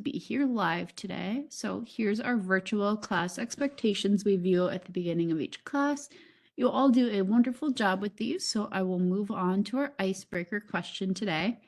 be here live today. So here's our virtual class expectations we view at the beginning of each class. You'll all do a wonderful job with these, so I will move on to our icebreaker question today.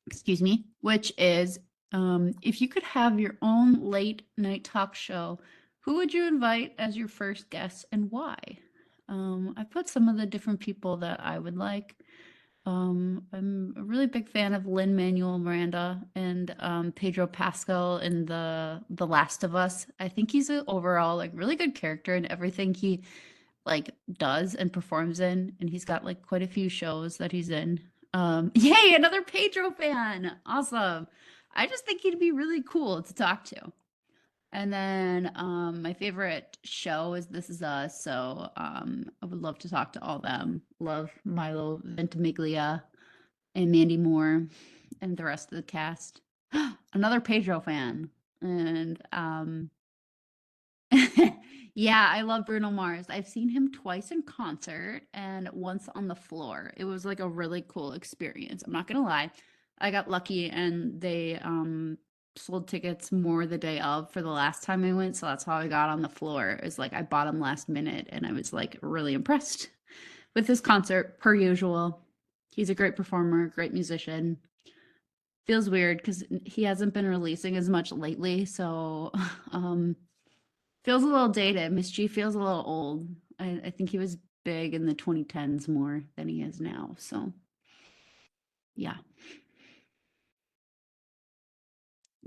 Excuse me, which is if you could have your own late night talk show, who would you invite as your first guest and why? I put some of the different people that I would like. I'm a really big fan of Lin-Manuel Miranda and Pedro Pascal in the Last of Us. I think he's an overall like really good character in everything he like does and performs in, and he's got like quite a few shows that he's in. Yay, another Pedro fan. Awesome. I just think he'd be really cool to talk to. And then my favorite show is This Is Us. So I would love to talk to all them. Love Milo Ventimiglia and Mandy Moore and the rest of the cast. Another Pedro fan. And yeah, I love Bruno Mars. I've seen him twice in concert and once on the floor. It was like a really cool experience. I'm not gonna lie. I got lucky and they sold tickets more the day of for the last time I went, so that's how I got on the floor. Is like I bought them last minute and I was like really impressed with his concert per usual. He's a great performer, great musician. Feels weird because he hasn't been releasing as much lately, so feels a little dated. Miss G feels a little old. I think he was big in the 2010s more than he is now. So, yeah.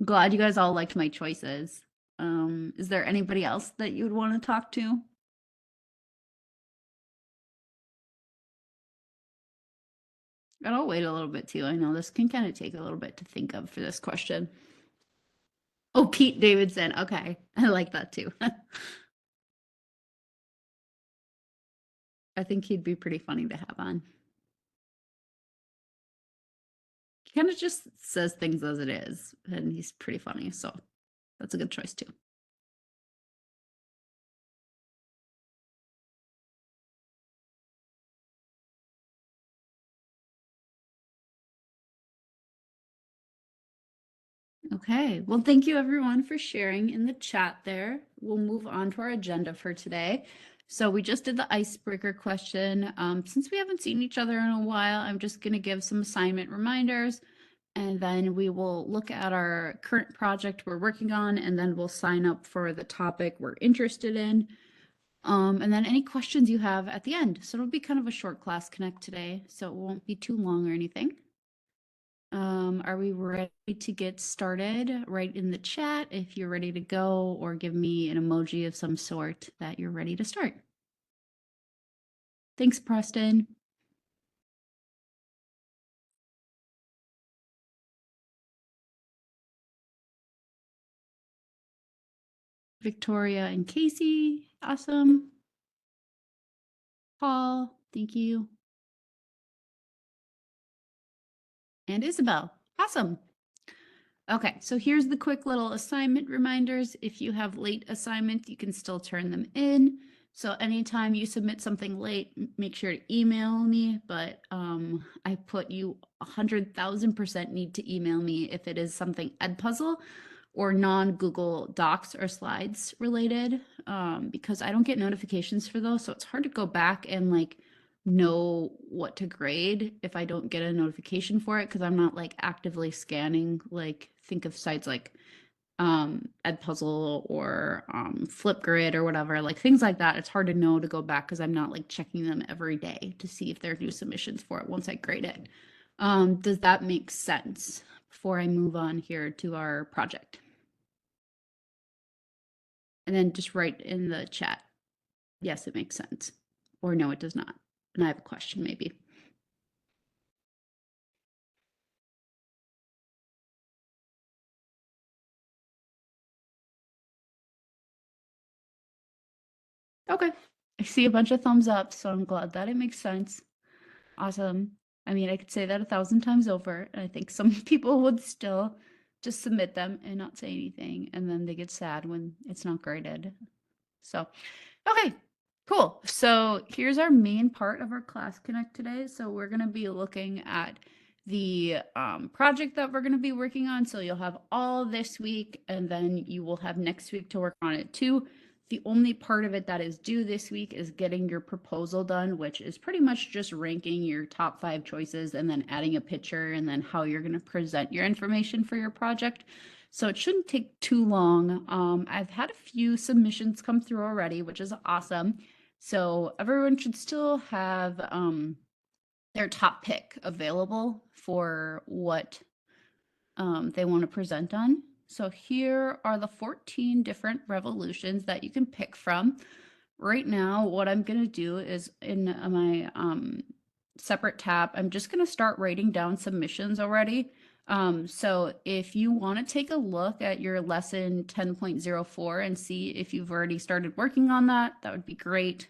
Glad you guys all liked my choices. Is there anybody else that you would want to talk to? And I'll wait a little bit too. I know this can kind of take a little bit to think of for this question. Oh, Pete Davidson. Okay. I like that too. I think he'd be pretty funny to have on. He kind of just says things as it is, and he's pretty funny. So that's a good choice too. Okay. Well, thank you everyone for sharing in the chat there. We'll move on to our agenda for today. So we just did the icebreaker question. Since we haven't seen each other in a while, I'm just going to give some assignment reminders, and then we will look at our current project we're working on, and then we'll sign up for the topic we're interested in. And then any questions you have at the end. So it'll be kind of a short class connect today, so it won't be too long or anything. Are we ready to get started? Write in the chat if you're ready to go, or give me an emoji of some sort that you're ready to start. Thanks, Preston. Victoria and Casey, awesome. Paul, thank you. And Isabel, awesome. Okay, so here's the quick little assignment reminders. If you have late assignments, you can still turn them in. So anytime you submit something late, make sure to email me, but I put you 100,000% need to email me if it is something Edpuzzle or non-Google Docs or slides related, because I don't get notifications for those. So it's hard to go back and like know what to grade if I don't get a notification for it, because I'm not like actively scanning, like think of sites like Edpuzzle or Flipgrid or whatever, like things like that. It's hard to know to go back because I'm not like checking them every day to see if there are new submissions for it once I grade it. Does that make sense before I move on here to our project? And then just write in the chat, yes, it makes sense, or no, it does not. And I have a question maybe. Okay. I see a bunch of thumbs up, so I'm glad that it makes sense. Awesome. I mean, I could say that 1,000 times over, and I think some people would still just submit them and not say anything, and then they get sad when it's not graded. So, okay, cool. So here's our main part of our class connect today. So we're going to be looking at the project that we're going to be working on. So you'll have all this week, and then you will have next week to work on it too. The only part of it that is due this week is getting your proposal done, which is pretty much just ranking your top 5 choices and then adding a picture and then how you're going to present your information for your project. So it shouldn't take too long. I've had a few submissions come through already, which is awesome. So everyone should still have their top pick available for what they want to present on. So here are the 14 different revolutions that you can pick from. Right now, what I'm going to do is in my separate tab, I'm just going to start writing down submissions already. So if you want to take a look at your lesson 10.04 and see if you've already started working on that, that would be great.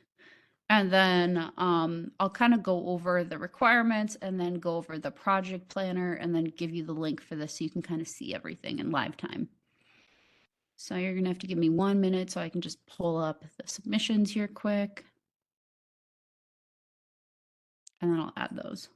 And then I'll kind of go over the requirements and then go over the project planner and then give you the link for this so you can kind of see everything in live time. So you're going to have to give me 1 minute so I can just pull up the submissions here quick. And then I'll add those.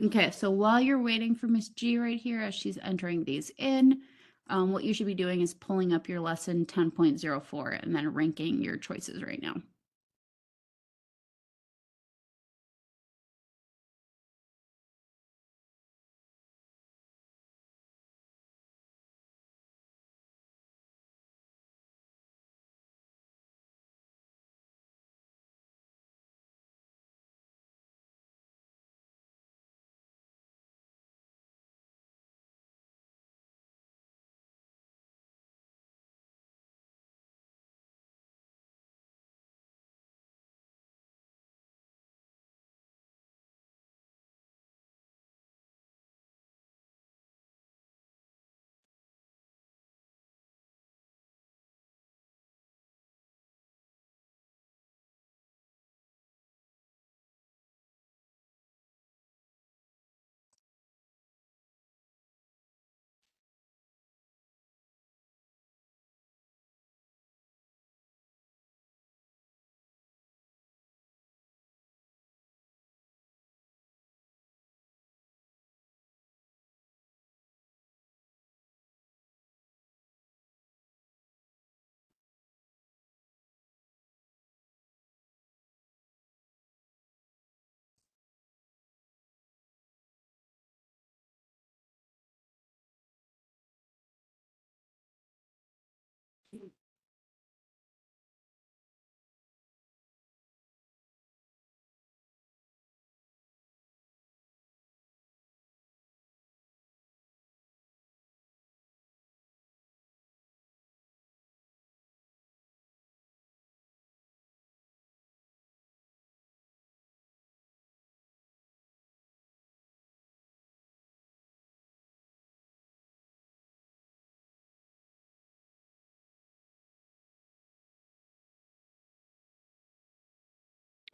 Okay, so while you're waiting for Miss G right here, as she's entering these in, what you should be doing is pulling up your lesson 10.04 and then ranking your choices right now.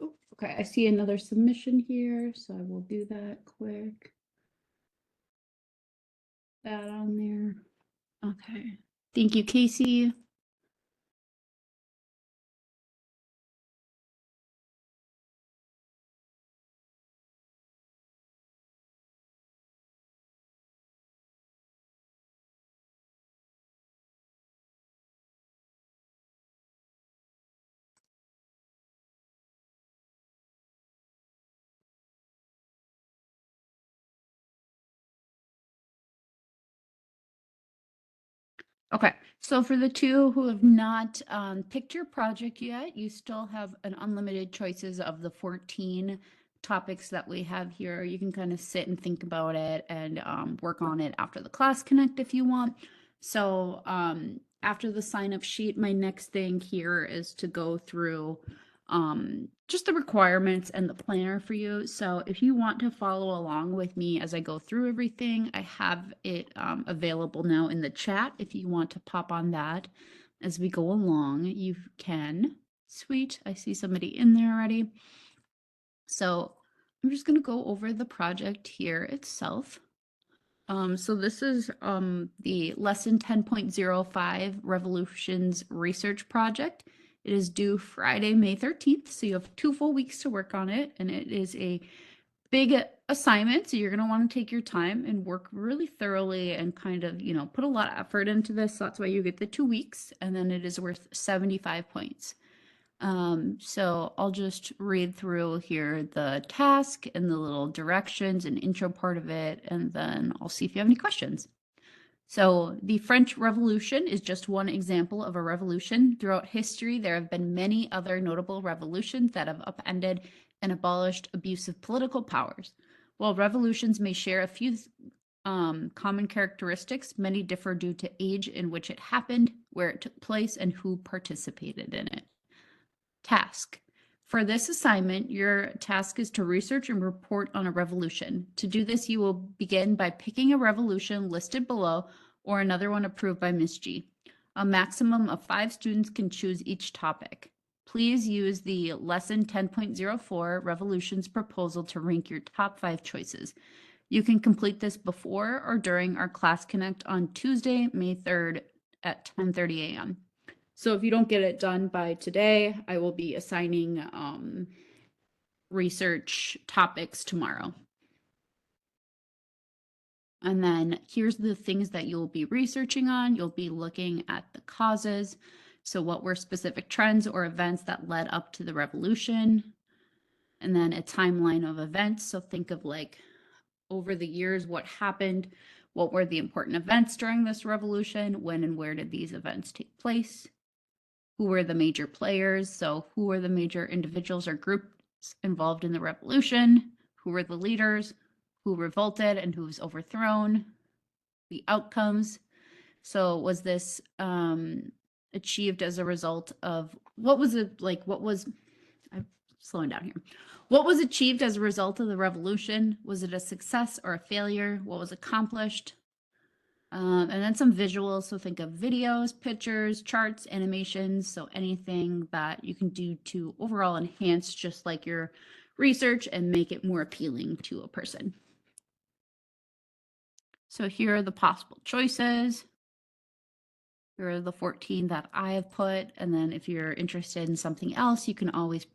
Oh, okay, I see another submission here, so I will do that quick. That on there. Okay. Thank you, Casey. Okay, so for the two who have not picked your project yet, you still have an unlimited choices of the 14 topics that we have here. You can kind of sit and think about it and work on it after the class connect if you want. So after the sign up sheet, my next thing here is to go through just the requirements and the planner for you. So if you want to follow along with me as I go through everything, I have it available now in the chat. If you want to pop on that as we go along, you can. Sweet. I see somebody in there already. So I'm just going to go over the project here itself. So this is the lesson 10.05 Revolutions Research Project. It is due Friday, May 13th, so you have 2 full weeks to work on it, and it is a big assignment, so you're going to want to take your time and work really thoroughly and kind of, put a lot of effort into this. So that's why you get the 2 weeks, and then it is worth 75 points. So I'll just read through here the task and the little directions and intro part of it, and then I'll see if you have any questions. So the French Revolution is just one example of a revolution. Throughout history, there have been many other notable revolutions that have upended and abolished abusive political powers. While revolutions may share a few common characteristics, many differ due to age in which it happened, where it took place, and who participated in it. Task. For this assignment, your task is to research and report on a revolution. To do this, you will begin by picking a revolution listed below or another one approved by Ms. G. A maximum of 5 students can choose each topic. Please use the lesson 10.04 revolutions proposal to rank your top 5 choices. You can complete this before or during our class connect on Tuesday, May 3rd at 10:30 a.m. So if you don't get it done by today, I will be assigning research topics tomorrow. And then here's the things that you'll be researching on. You'll be looking at the causes. So what were specific trends or events that led up to the revolution? And then a timeline of events. So think of like over the years, what happened? What were the important events during this revolution? When and where did these events take place? Who were the major players? So who were the major individuals or groups involved in the revolution? Who were the leaders? Who revolted and who was overthrown? The outcomes. So was this achieved as a result of, I'm slowing down here. What was achieved as a result of the revolution? Was it a success or a failure? What was accomplished? And then some visuals. So think of videos, pictures, charts, animations. So anything that you can do to overall enhance just like your research and make it more appealing to a person. So here are the possible choices. Here are the 14 that I have put. And then if you're interested in something else, you can always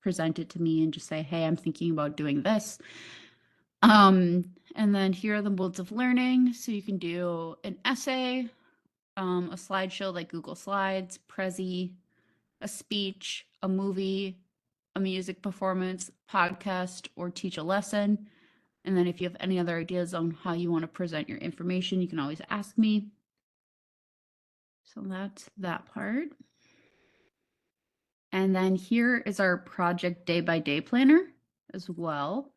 present it to me and just say, hey, I'm thinking about doing this. And then here are the modes of learning. So you can do an essay, a slideshow like Google Slides, Prezi, a speech, a movie, a music performance, podcast, or teach a lesson. And then if you have any other ideas on how you want to present your information, you can always ask me. So that's that part. And then here is our project day-by-day planner as well.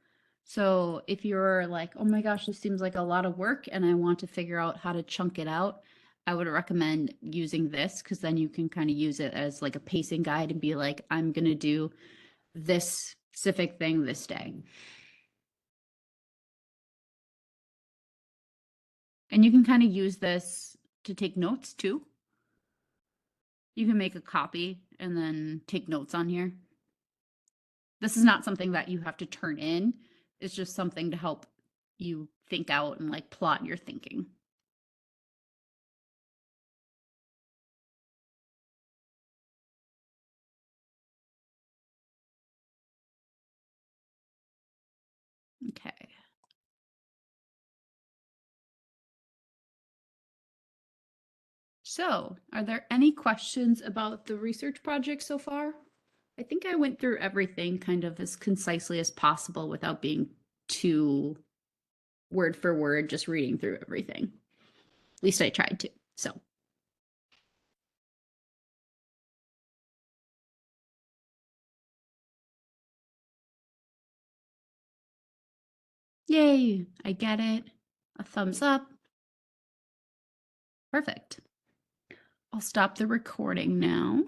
So if you're like, oh my gosh, this seems like a lot of work and I want to figure out how to chunk it out, I would recommend using this because then you can kind of use it as like a pacing guide and be like, I'm going to do this specific thing this day. And you can kind of use this to take notes too. You can make a copy and then take notes on here. This is not something that you have to turn in. It's just something to help you think out and like plot your thinking. Okay. So, are there any questions about the research project so far? I think I went through everything kind of as concisely as possible without being too word for word, just reading through everything. At least I tried to. So, yay, I get it. A thumbs up. Perfect. I'll stop the recording now.